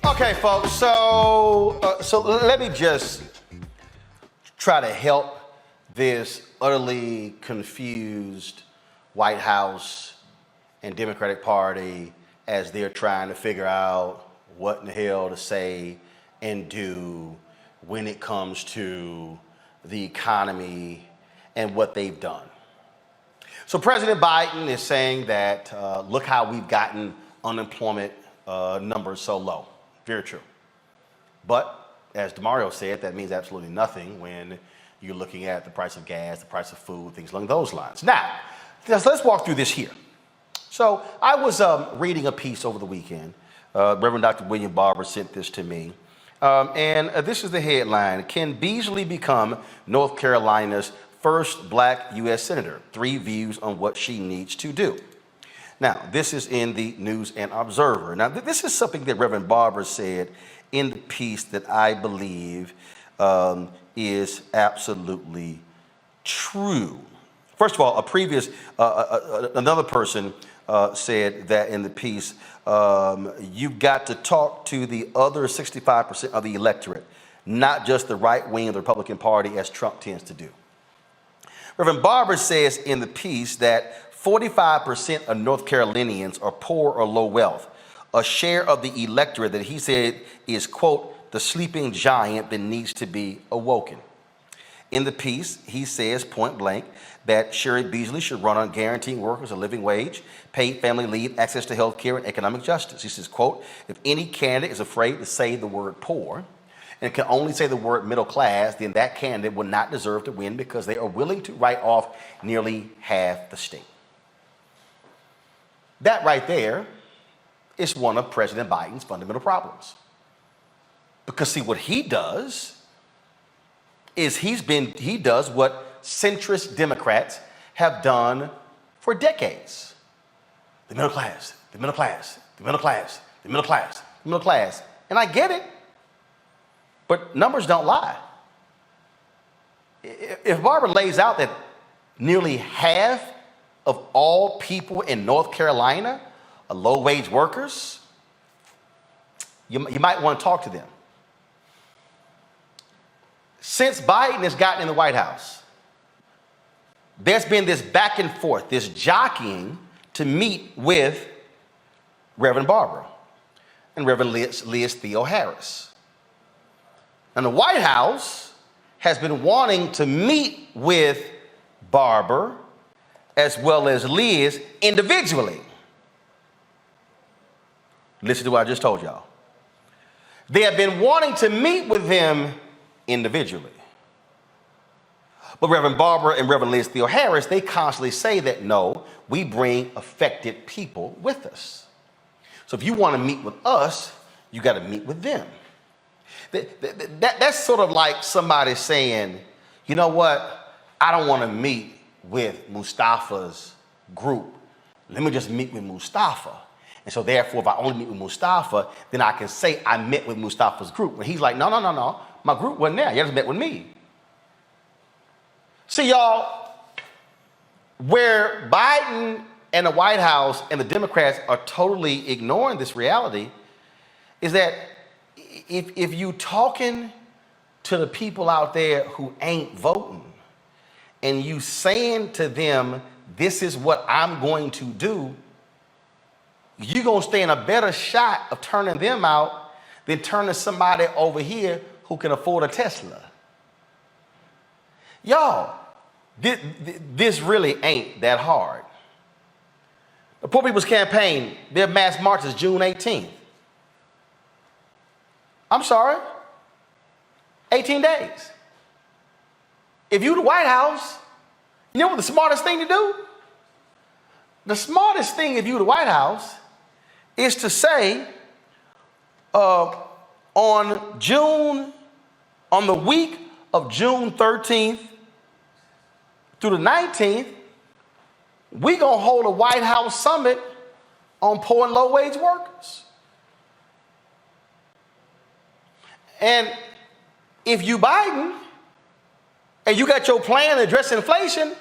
Okay, folks, so let me just try to help this utterly confused White House and Democratic Party as they're trying to figure out what in the hell to say and do when it comes to the economy and what they've done. So President Biden is saying that look how we've gotten unemployment numbers so low. Very true. But as DeMario said, that means absolutely nothing when you're looking at the price of gas, the price of food, things along those lines. Now, let's walk through this here. So I was reading a piece over the weekend. Reverend Dr. William Barber sent this to me. And this is the headline: Can Beasley become North Carolina's first black U.S. Senator? 3 views on what she needs to do. Now, this is in the News and Observer. Now, this is something that Reverend Barber said in the piece that I believe is absolutely true. First of all, another person said that in the piece, you've got to talk to the other 65% of the electorate, not just the right wing of the Republican Party, as Trump tends to do. Reverend Barber says in the piece that 45% of North Carolinians are poor or low wealth, a share of the electorate that he said is, quote, the sleeping giant that needs to be awoken. In the piece, he says point blank that Sherry Beasley should run on guaranteeing workers a living wage, paid family leave, access to health care, and economic justice. He says, quote, if any candidate is afraid to say the word poor and can only say the word middle class, then that candidate will not deserve to win because they are willing to write off nearly half the state. That right there is one of President Biden's fundamental problems. Because see, what he does is he does what centrist Democrats have done for decades. The middle class, the middle class, the middle class, the middle class, the middle class. And I get it, but numbers don't lie. If Barbara lays out that nearly half of all people in North Carolina are low-wage workers, you might want to talk to them. Since Biden has gotten in the White House, there's been this back and forth, this jockeying to meet with Reverend Barber and Reverend Liz Theo Harris. And the White House has been wanting to meet with Barber as well as Liz individually. Listen to what I just told y'all. They have been wanting to meet with them individually. But Reverend Barber and Reverend Liz Theo Harris, they constantly say that no, we bring affected people with us. So if you want to meet with us, you got to meet with them. That's sort of like somebody saying, you know what, I don't want to meet with Mustafa's group. Let me just meet with Mustafa. And so therefore, if I only meet with Mustafa, then I can say I met with Mustafa's group. And he's like, no. My group wasn't there. You just met with me. See, y'all, where Biden and the White House and the Democrats are totally ignoring this reality is that if you talking to the people out there who ain't voting and you saying to them, this is what I'm going to do, you're going to stand a better shot of turning them out than turning somebody over here who can afford a Tesla. Y'all, this really ain't that hard. The Poor People's Campaign, their mass march is June 18th. I'm sorry, 18 days. If you the White House, you know what the smartest thing to do? The smartest thing if you the White House is to say on the week of June 13th through the 19th, we're going to hold a White House summit on poor and low wage workers. And if you Biden and you got your plan to address inflation,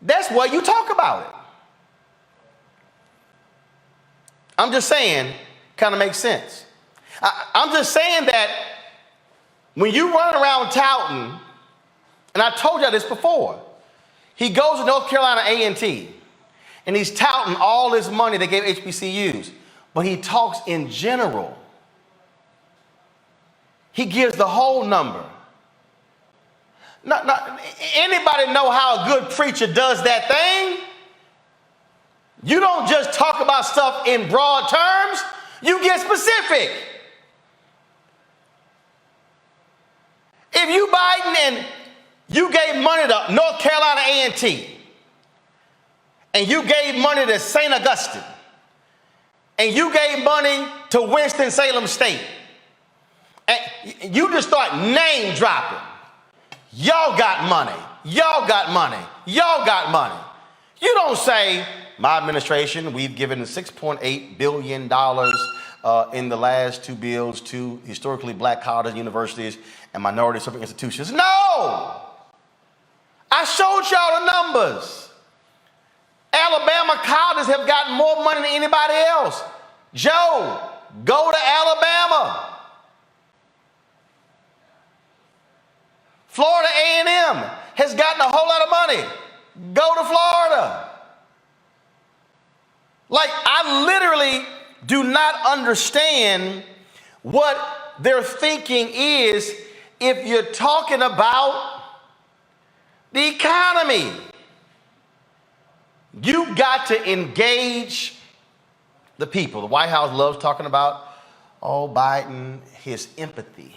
that's what you talk about it. I'm just saying, kind of makes sense. I'm just saying that when you run around touting, and I told y'all this before, he goes to North Carolina A&T, and he's touting all this money they gave HBCUs, but he talks in general. He gives the whole number. Anybody know how a good preacher does that thing? You don't just talk about stuff in broad terms, you get specific. If you Biden and you gave money to North Carolina A&T, and you gave money to St. Augustine, and you gave money to Winston-Salem State, and you just start name dropping, y'all got money, y'all got money, y'all got money. You don't say, my administration, we've given $6.8 billion in the last two bills to historically black colleges, universities, and minority serving institutions. No! I showed y'all the numbers. Alabama colleges have gotten more money than anybody else. Joe, go to Alabama. Florida A&M has gotten a whole lot of money. Go to Florida. Like, I literally do not understand what their thinking is if you're talking about the economy. You got to engage the people. The White House loves talking about, oh, Biden, his empathy.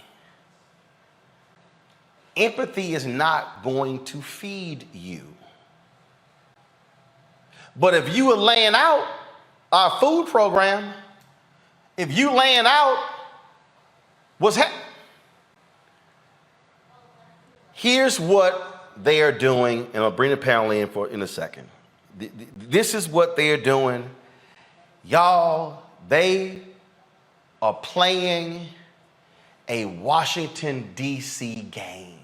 Empathy is not going to feed you. But if you are laying out our food program, if you laying out what's happening, here's what they are doing, and I'll bring the panel in a second. This is what they're doing. Y'all, they are playing a Washington, D.C. game.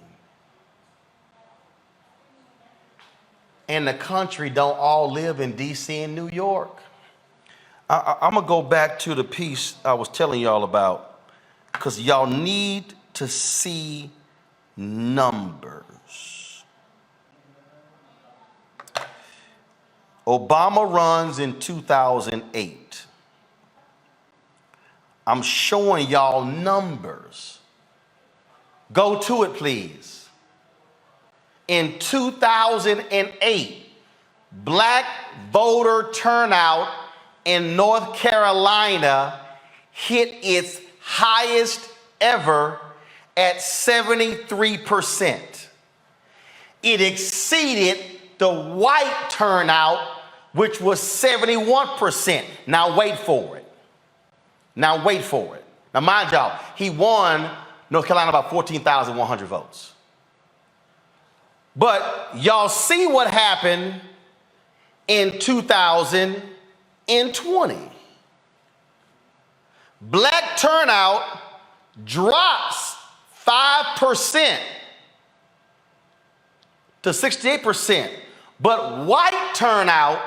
And the country don't all live in D.C. and New York. I'm going to go back to the piece I was telling y'all about, because y'all need to see numbers. Obama runs in 2008. I'm showing y'all numbers. Go to it, please. In 2008, black voter turnout in North Carolina hit its highest ever at 73%. It exceeded the white turnout, which was 71%. Now wait for it. Now wait for it. Now mind y'all, he won North Carolina by 14,100 votes. But y'all see what happened in 2020. Black turnout drops 5% to 68%, but white turnout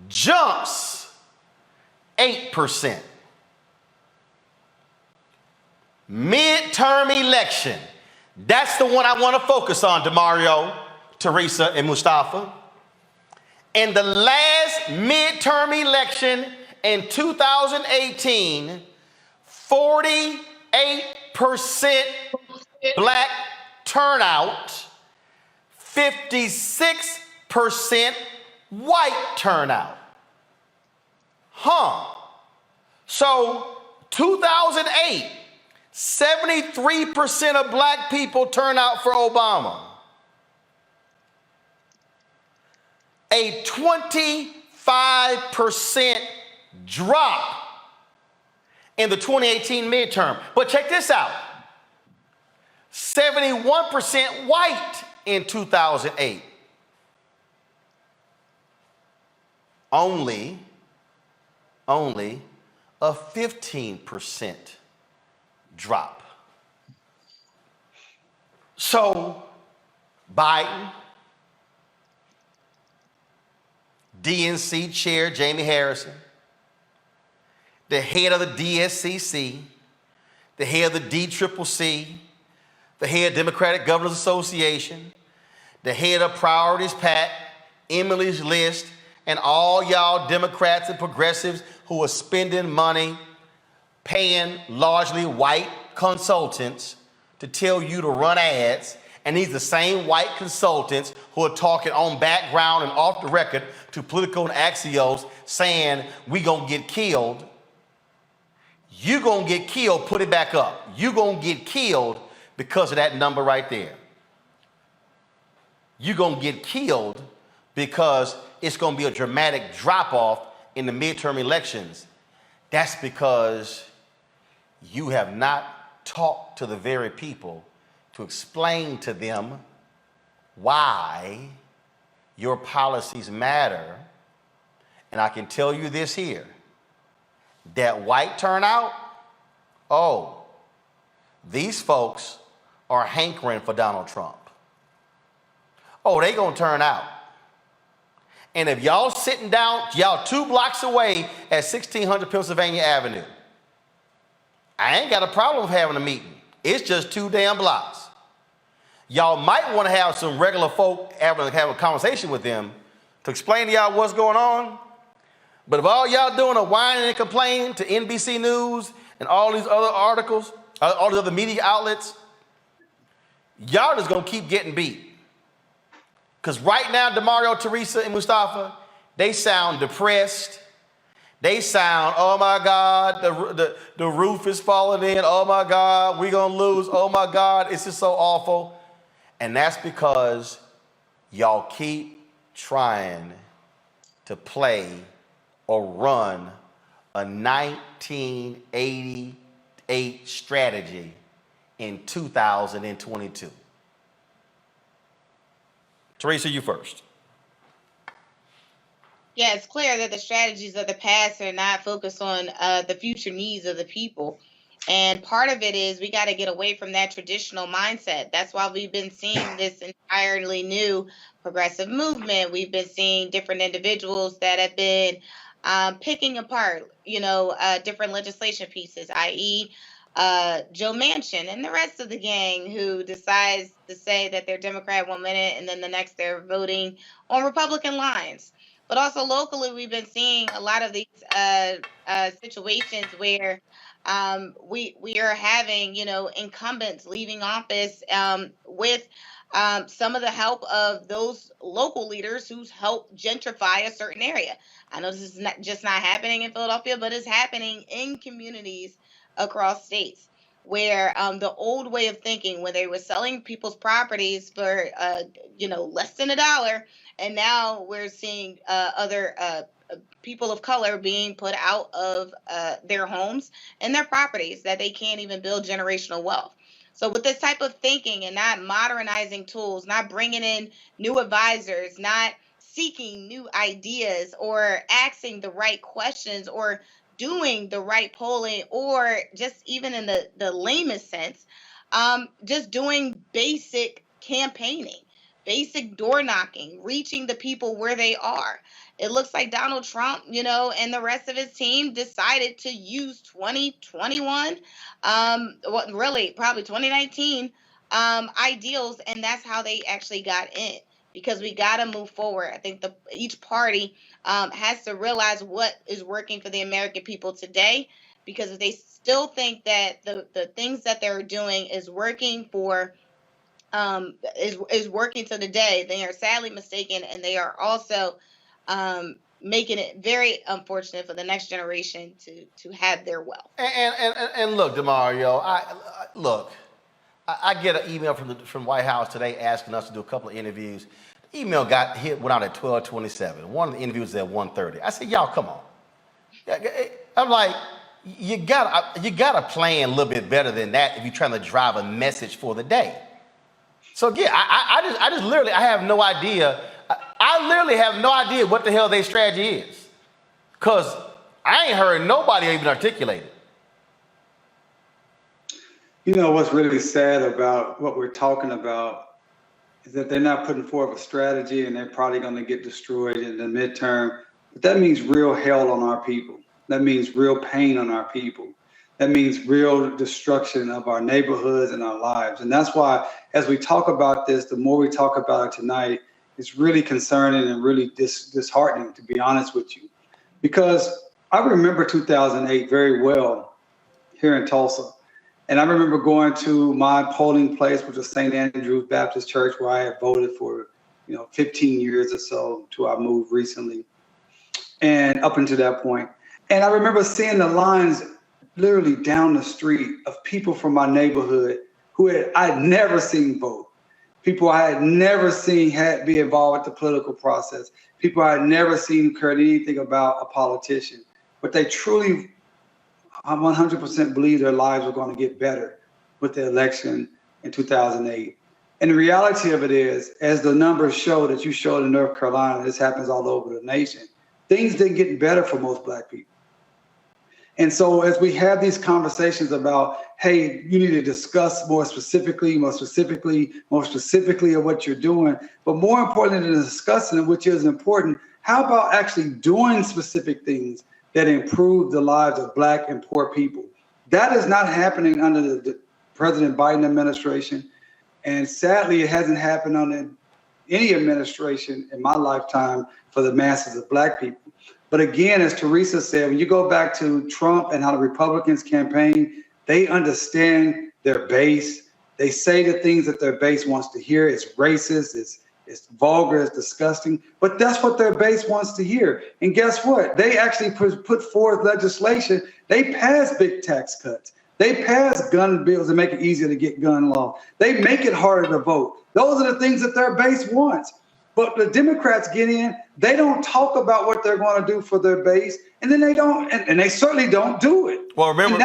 jumps 8%. Midterm election. That's the one I want to focus on, DeMario, Teresa, and Mustafa. In the last midterm election in 2018, 48% black turnout, 56% white turnout. So 2008, 73% of black people turn out for Obama. A 25% drop in the 2018 midterm. But check this out. 71% white in 2008. Only a 15% drop. So Biden, DNC chair Jamie Harrison, the head of the DSCC, the head of the DCCC, the head of Democratic Governors Association, the head of Priorities PAC, Emily's List, and all y'all Democrats and progressives who are spending money paying largely white consultants to tell you to run ads. And these are the same white consultants who are talking on background and off the record to Politico and Axios saying we gonna get killed. You gonna get killed, put it back up. You gonna get killed because of that number right there. You gonna get killed because it's gonna be a dramatic drop off in the midterm elections. That's because you have not talked to the very people to explain to them why your policies matter. And I can tell you this here, that white turnout, oh, these folks are hankering for Donald Trump. Oh, they gonna turn out. And if y'all sitting down, y'all 2 blocks away at 1600 Pennsylvania Avenue, I ain't got a problem with having a meeting. It's just 2 damn blocks. Y'all might want to have some regular folk have a conversation with them to explain to y'all what's going on. But if all y'all doing are whining and complaining to NBC News and all these other articles, all these other media outlets, y'all just gonna keep getting beat. Because right now, DeMario, Teresa, and Mustafa, they sound depressed. They sound, oh my God, the roof is falling in. Oh my God, we're gonna lose. Oh my God, it's just so awful. And that's because y'all keep trying to play or run a 1988 strategy in 2022. Teresa, you first. Yeah, it's clear that the strategies of the past are not focused on the future needs of the people. And part of it is we got to get away from that traditional mindset. That's why we've been seeing this entirely new progressive movement. We've been seeing different individuals that have been picking apart, different legislation pieces, i.e., Joe Manchin and the rest of the gang who decides to say that they're Democrat one minute and then the next they're voting on Republican lines. But also locally, we've been seeing a lot of these situations where we are having, incumbents leaving office with some of the help of those local leaders who's helped gentrify a certain area. I know this is not just not happening in Philadelphia, but it's happening in communities across states where the old way of thinking, when they were selling people's properties for less than $1, and now we're seeing other people of color being put out of their homes and their properties that they can't even build generational wealth. So with this type of thinking and not modernizing tools, not bringing in new advisors, not seeking new ideas or asking the right questions or doing the right polling, or just even in the lamest sense, just doing basic campaigning, basic door knocking, reaching the people where they are. It looks like Donald Trump, and the rest of his team decided to use 2021, really probably 2019 ideals, and that's how they actually got in. Because we got to move forward. I think each party has to realize what is working for the American people today. Because if they still think that the things that they're doing is working for is working to the day, they are sadly mistaken, and they are also making it very unfortunate for the next generation to have their wealth. And look, DeMario, I get an email from White House today asking us to do a couple of interviews. The email went out at 12:27. One of the interviews was at 1:30. I said, y'all, come on. I'm like, you gotta plan a little bit better than that if you're trying to drive a message for the day. So yeah, I just literally, I have no idea. I literally have no idea what the hell their strategy is, because I ain't heard nobody even articulate it. What's really sad about what we're talking about is that they're not putting forth a strategy, and they're probably going to get destroyed in the midterm. But that means real hell on our people. That means real pain on our people. That means real destruction of our neighborhoods and our lives. And that's why, as we talk about this, the more we talk about it tonight, it's really concerning and really disheartening, to be honest with you. Because I remember 2008 very well here in Tulsa. And I remember going to my polling place, which was St. Andrew's Baptist Church, where I had voted for 15 years or so until I moved recently, and up until that point. And I remember seeing the lines literally down the street of people from my neighborhood who I'd never seen vote, people I had never seen be involved with the political process, people I had never seen cared anything about a politician, but they truly, I 100% believe their lives were going to get better with the election in 2008. And the reality of it is, as the numbers show that you showed in North Carolina, this happens all over the nation, things didn't get better for most Black people. And so as we have these conversations about, hey, you need to discuss more specifically of what you're doing, but more importantly than discussing it, which is important, how about actually doing specific things that improve the lives of Black and poor people? That is not happening under the President Biden administration. And sadly, it hasn't happened under any administration in my lifetime for the masses of Black people. But again, as Teresa said, when you go back to Trump and how the Republicans campaign, they understand their base. They say the things that their base wants to hear. It's racist, it's vulgar, it's disgusting, but that's what their base wants to hear. And guess what? They actually put forth legislation. They passed big tax cuts. They passed gun bills to make it easier to get gun law. They make it harder to vote. Those are the things that their base wants. But the Democrats get in, they don't talk about what they're going to do for their base, and then they don't, and they certainly don't do it. Well, remember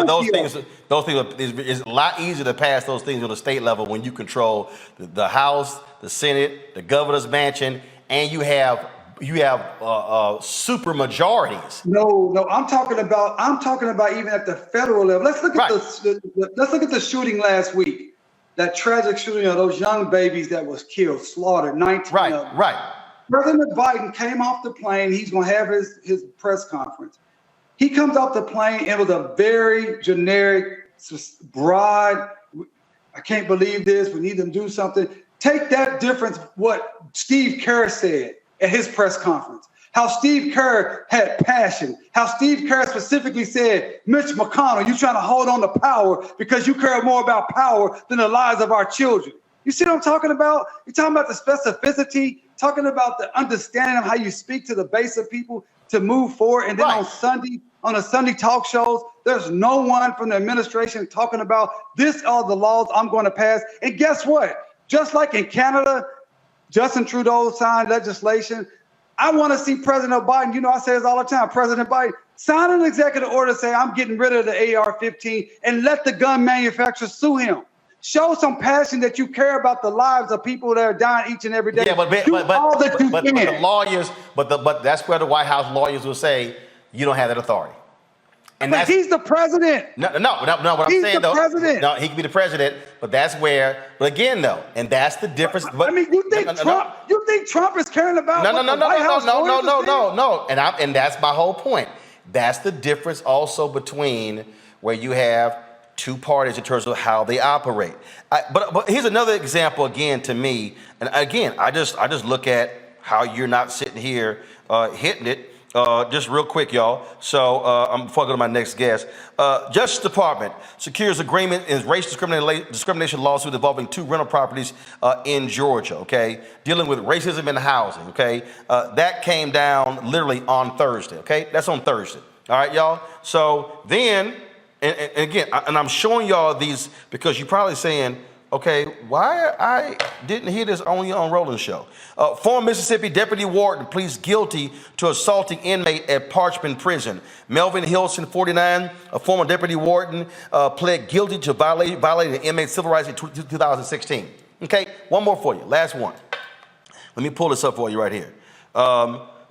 those things. It's a lot easier to pass those things on the state level when you control the House, the Senate, the governor's mansion, and you have super majorities. No, I'm talking about even at the federal level. Let's look at let's look at the shooting last week. That tragic shooting of those young babies that was killed, slaughtered, 19 of them. Right. President Biden came off the plane. He's going to have his press conference. He comes off the plane. It was a very generic, broad, I can't believe this, we need them to do something. Take that difference, what Steve Kerr said at his press conference. How Steve Kerr had passion. How Steve Kerr specifically said, Mitch McConnell, you're trying to hold on to power because you care more about power than the lives of our children. You see what I'm talking about? You're talking about the specificity, talking about the understanding of how you speak to the base of people to move forward. And then on the Sunday talk shows, there's no one from the administration talking about this are the laws I'm going to pass. And guess what? Just like in Canada, Justin Trudeau signed legislation. I want to see President Biden, I say this all the time, President Biden, sign an executive order saying I'm getting rid of the AR-15 and let the gun manufacturers sue him. Show some passion that you care about the lives of people that are dying each and every day. Yeah, but the lawyers, but that's where the White House lawyers will say you don't have that authority. And but he's the president. No. What I'm saying though, president. No, he can be the president, but that's where. But again, though, and that's the difference. But I mean, you think Trump is caring about? No. And that's my whole point. That's the difference also between where you have two parties in terms of how they operate. But here's another example again to me, and again, I just look at how you're not sitting here hitting it. Just real quick, y'all. So before I go to my next guest, Justice Department secures agreement in race discrimination lawsuit involving 2 rental properties in Georgia. Okay, dealing with racism in housing. Okay, that came down literally on Thursday. Okay, that's on Thursday. All right, y'all. So then, and again, I'm showing y'all these because you're probably saying, okay, why I didn't hear this only on Roland's show. Former Mississippi Deputy Warden pleads guilty to assaulting inmate at Parchman Prison. Melvin Hilson, 49, a former Deputy Warden, pled guilty to violating an inmate's civil rights in 2016. Okay, one more for you, last one. Let me pull this up for you right here.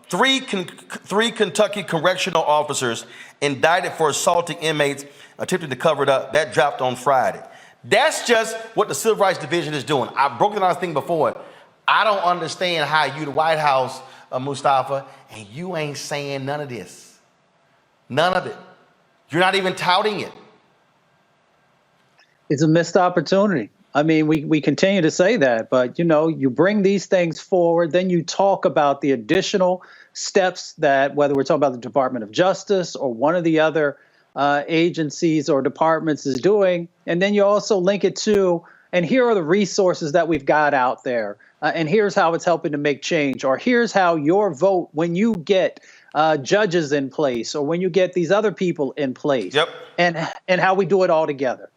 Three Kentucky correctional officers indicted for assaulting inmates attempting to cover it up. That dropped on Friday. That's just what the Civil Rights Division is doing. I've broken down this thing before. I don't understand how you, the White House, Mustafa, and you ain't saying none of this. None of it. You're not even touting it. It's a missed opportunity. I mean, we continue to say that, but, you bring these things forward, then you talk about the additional steps that, whether we're talking about the Department of Justice or one of the other agencies or departments is doing, and then you also link it to, and here are the resources that we've got out there, and here's how it's helping to make change, or here's how your vote, when you get judges in place, or when you get these other people in place, Yep. and how we do it all together.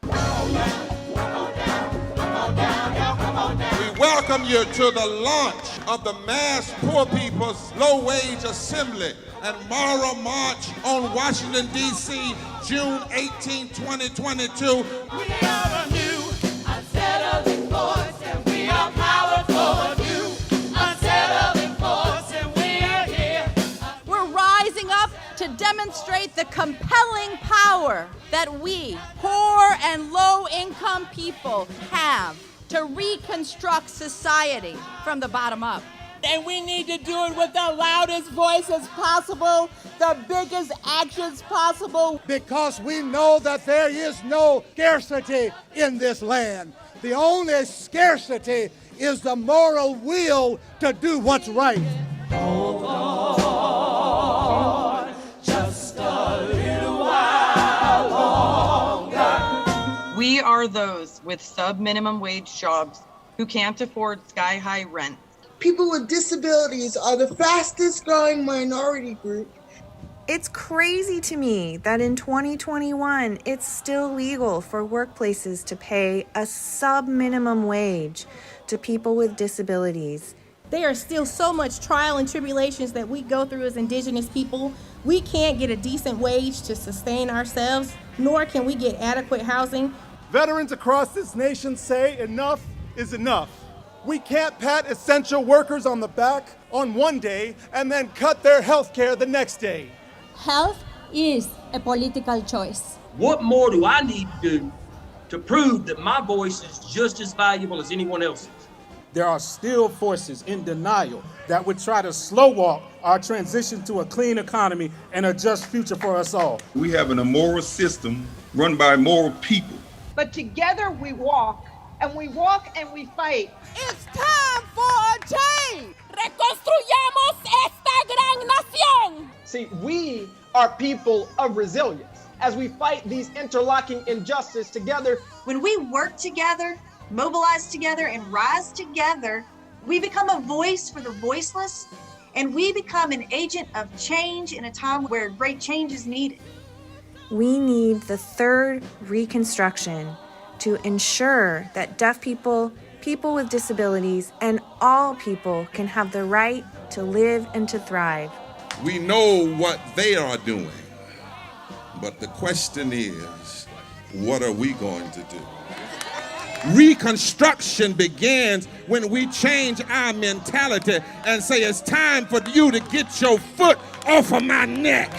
Welcome you to the launch of the Mass Poor People's Low Wage Assembly and Moral March on Washington, D.C., June 18, 2022. We are a new, unsettling force, and we are powerful. New, unsettling force, and we are here. We're rising up to demonstrate the compelling power that we, poor and low-income people, have to reconstruct society from the bottom up. And we need to do it with the loudest voices possible, the biggest actions possible. Because we know that there is no scarcity in this land. The only scarcity is the moral will to do what's right. Hold on, just a little while longer. We are those with sub-minimum wage jobs who can't afford sky-high rent. People with disabilities are the fastest growing minority group. It's crazy to me that in 2021, it's still legal for workplaces to pay a sub-minimum wage to people with disabilities. There are still so much trial and tribulations that we go through as Indigenous people. We can't get a decent wage to sustain ourselves, nor can we get adequate housing. Veterans across this nation say enough is enough. We can't pat essential workers on the back on one day and then cut their health care the next day. Health is a political choice. What more do I need to do to prove that my voice is just as valuable as anyone else's? There are still forces in denial that would try to slow walk our transition to a clean economy and a just future for us all. We have an immoral system run by immoral people. But together we walk, and we fight. It's time for a change! Reconstruyamos esta gran nación! See, we are people of resilience. As we fight these interlocking injustices together, When we work together, mobilize together, and rise together, we become a voice for the voiceless, and we become an agent of change in a time where great change is needed. We need the third reconstruction to ensure that deaf people, people with disabilities, and all people can have the right to live and to thrive. We know what they are doing, but the question is, what are we going to do? Reconstruction begins when we change our mentality and say it's time for you to get your foot off of my neck.